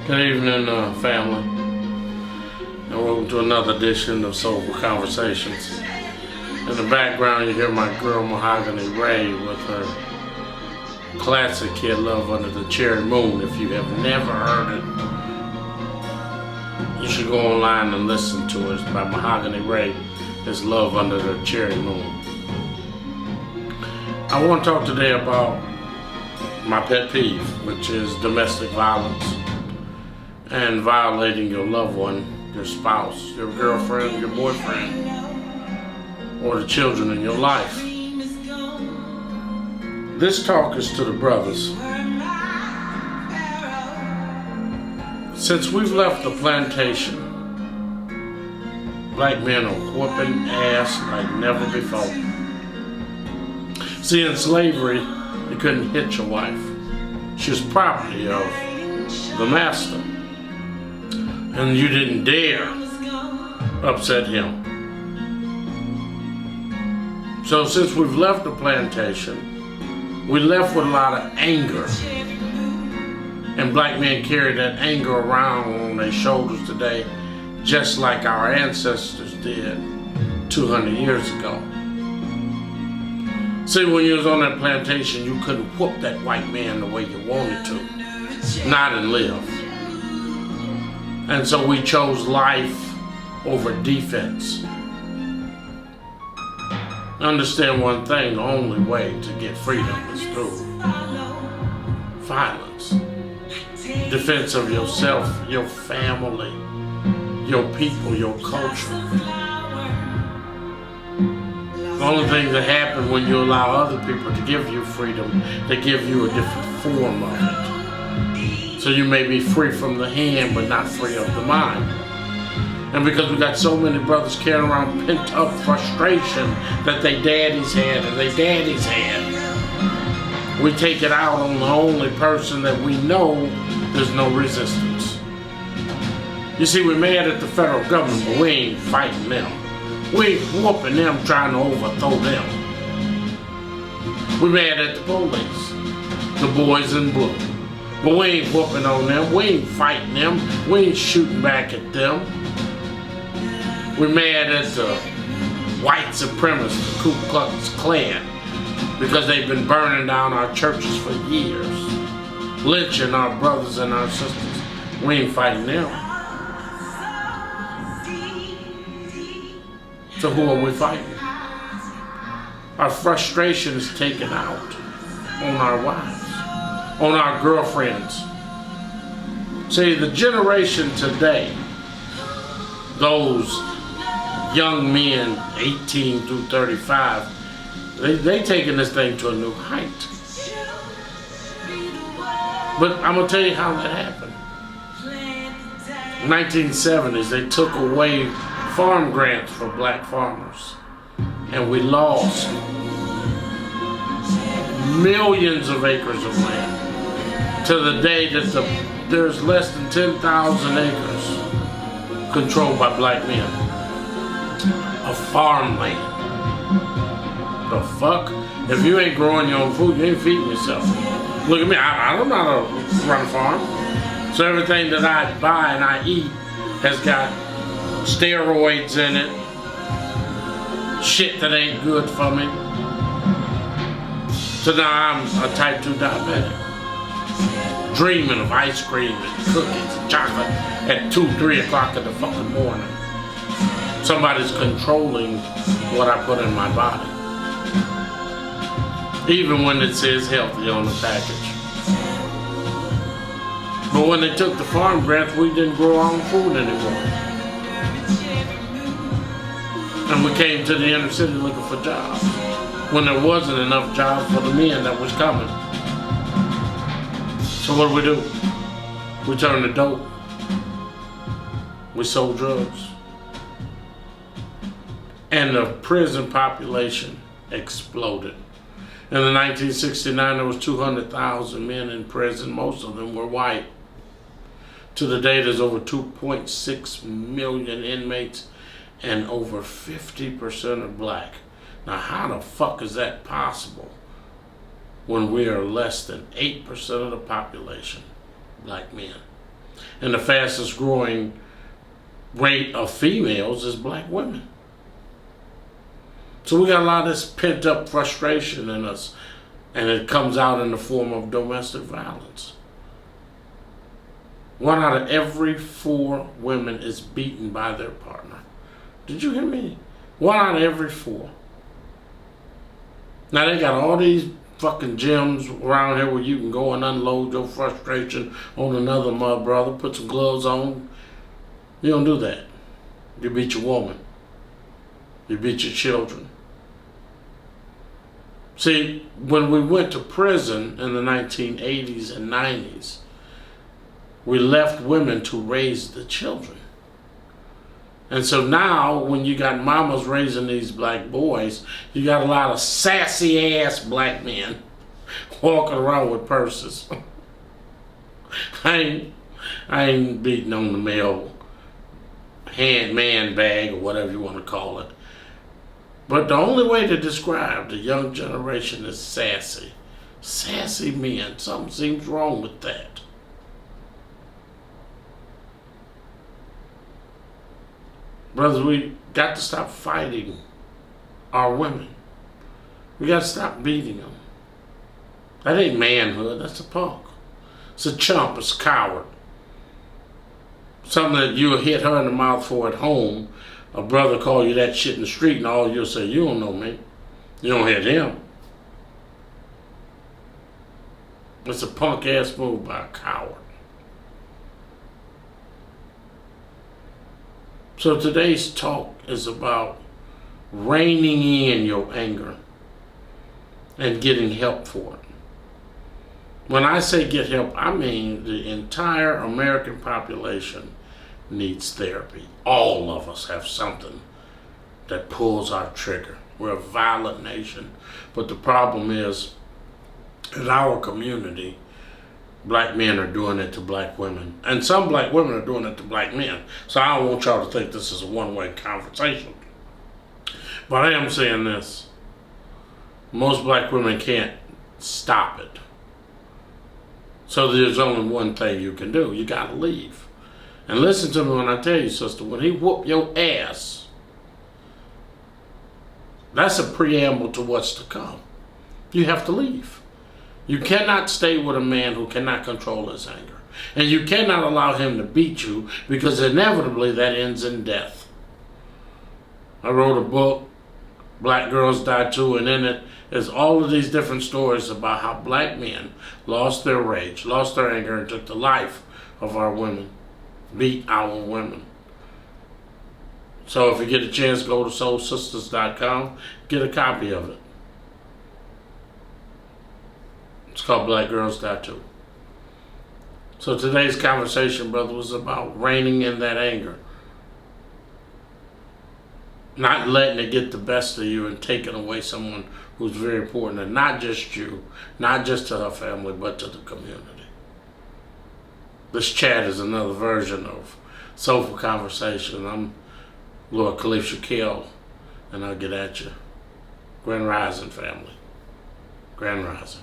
Good evening, family, and welcome to another edition of Soulful Conversations. In the background, you hear my girl Mahogany Ray with her classic hit "Love Under the Cherry Moon." If you have never heard it, you should go online and listen to it. It's by Mahogany Ray. It's "Love Under the Cherry Moon." I want to talk today about my pet peeve, which is domestic violence and violating your loved one, your spouse, your girlfriend, your boyfriend, or the children in your life. This talk is to the brothers. Since we've left the plantation, black men are whooping ass like never before. See, in slavery, you couldn't hit your wife. She was property of the master. And you didn't dare upset him. So since we've left the plantation, we left with a lot of anger. And black men carry that anger around on their shoulders today, just like our ancestors did 200 years ago. See, when you was on that plantation, you couldn't whoop that white man the way you wanted to, not and live. And so we chose life over defense. Understand one thing, the only way to get freedom is through violence. Defense of yourself, your family, your people, your culture. The only thing that happens when you allow other people to give you freedom, they give you a different form of it. So you may be free from the hand, but not free of the mind. And because we got so many brothers carrying around pent up frustration that they daddies had and they daddies had, we take it out on the only person that we know there's no resistance. You see, we're mad at the federal government, but we ain't fighting them. We ain't whooping them, trying to overthrow them. We're mad at the police, the boys in blue. But we ain't whooping on them, we ain't fighting them, we ain't shooting back at them. We're mad at the white supremacists, the Ku Klux Klan, because they've been burning down our churches for years, lynching our brothers and our sisters. We ain't fighting them. So who are we fighting? Our frustration is taken out on our wives, on our girlfriends. See, the generation today, those young men 18 through 35, they taking this thing to a new height. But I'm gonna tell you how that happened. 1970s, they took away farm grants for black farmers, and we lost millions of acres of land to the day that there's less than 10,000 acres controlled by black men of farmland. The fuck? If you ain't growing your own food, you ain't feeding yourself. Look at me, I don't know how to run a farm. So everything that I buy and I eat has got steroids in it, shit that ain't good for me. So now I'm a type 2 diabetic, dreaming of ice cream and cookies and chocolate at 2, 3 o'clock in the fucking morning. Somebody's controlling what I put in my body, even when it says healthy on the package. But when they took the farm grants, we didn't grow our own food anymore. And we came to the inner city looking for jobs, when there wasn't enough jobs for the men that was coming. So what do? We turned to dope. We sold drugs. And the prison population exploded. In 1969, there was 200,000 men in prison. Most of them were white. To the day, there's over 2.6 million inmates, and over 50% are black. Now, how the fuck is that possible when we are less than 8% of the population, black men? And the fastest growing rate of females is black women. So we got a lot of this pent up frustration in us, and it comes out in the form of domestic violence. 1 out of every 4 women is beaten by their partner. Did you hear me? 1 out of every 4. Now they got all these fucking gyms around here where you can go and unload your frustration on another mud brother, put some gloves on. You don't do that. You beat your woman. You beat your children. See, when we went to prison in the 1980s and 90s, we left women to raise the children. And so now, when you got mamas raising these black boys, you got a lot of sassy ass black men walking around with purses. I ain't beating on the male man bag or whatever you want to call it. But the only way to describe the young generation is sassy. Sassy men. Something seems wrong with that. Brothers, we got to stop fighting our women. We got to stop beating them. That ain't manhood. That's a punk. It's a chump. It's a coward. Something that you'll hit her in the mouth for at home. A brother call you that shit in the street, and all you'll say, you don't know me. You don't hit him. It's a punk ass move by a coward. So today's talk is about reining in your anger and getting help for it. When I say get help, I mean the entire American population needs therapy. All of us have something that pulls our trigger. We're a violent nation, but the problem is, in our community, black men are doing it to black women. And some black women are doing it to black men. So I don't want y'all to think this is a one-way conversation. But I am saying this. Most black women can't stop it. So there's only one thing you can do. You gotta leave. And listen to me when I tell you, sister, when he whoop your ass, that's a preamble to what's to come. You have to leave. You cannot stay with a man who cannot control his anger. And you cannot allow him to beat you, because inevitably that ends in death. I wrote a book, Black Girls Die Too, and in it is all of these different stories about how black men lost their rage, lost their anger, and took the life of our women, beat our women. So if you get a chance, go to soulsisters.com, get a copy of it. It's called Black Girls Die Too. So today's conversation, brother, was about reining in that anger. Not letting it get the best of you and taking away someone who's very important, and not just you, not just to her family, but to the community. This chat is another version of Soulful Conversation. I'm Lord Khalif Shaquille, and I'll get at you. Grand Rising, family. Grand Rising.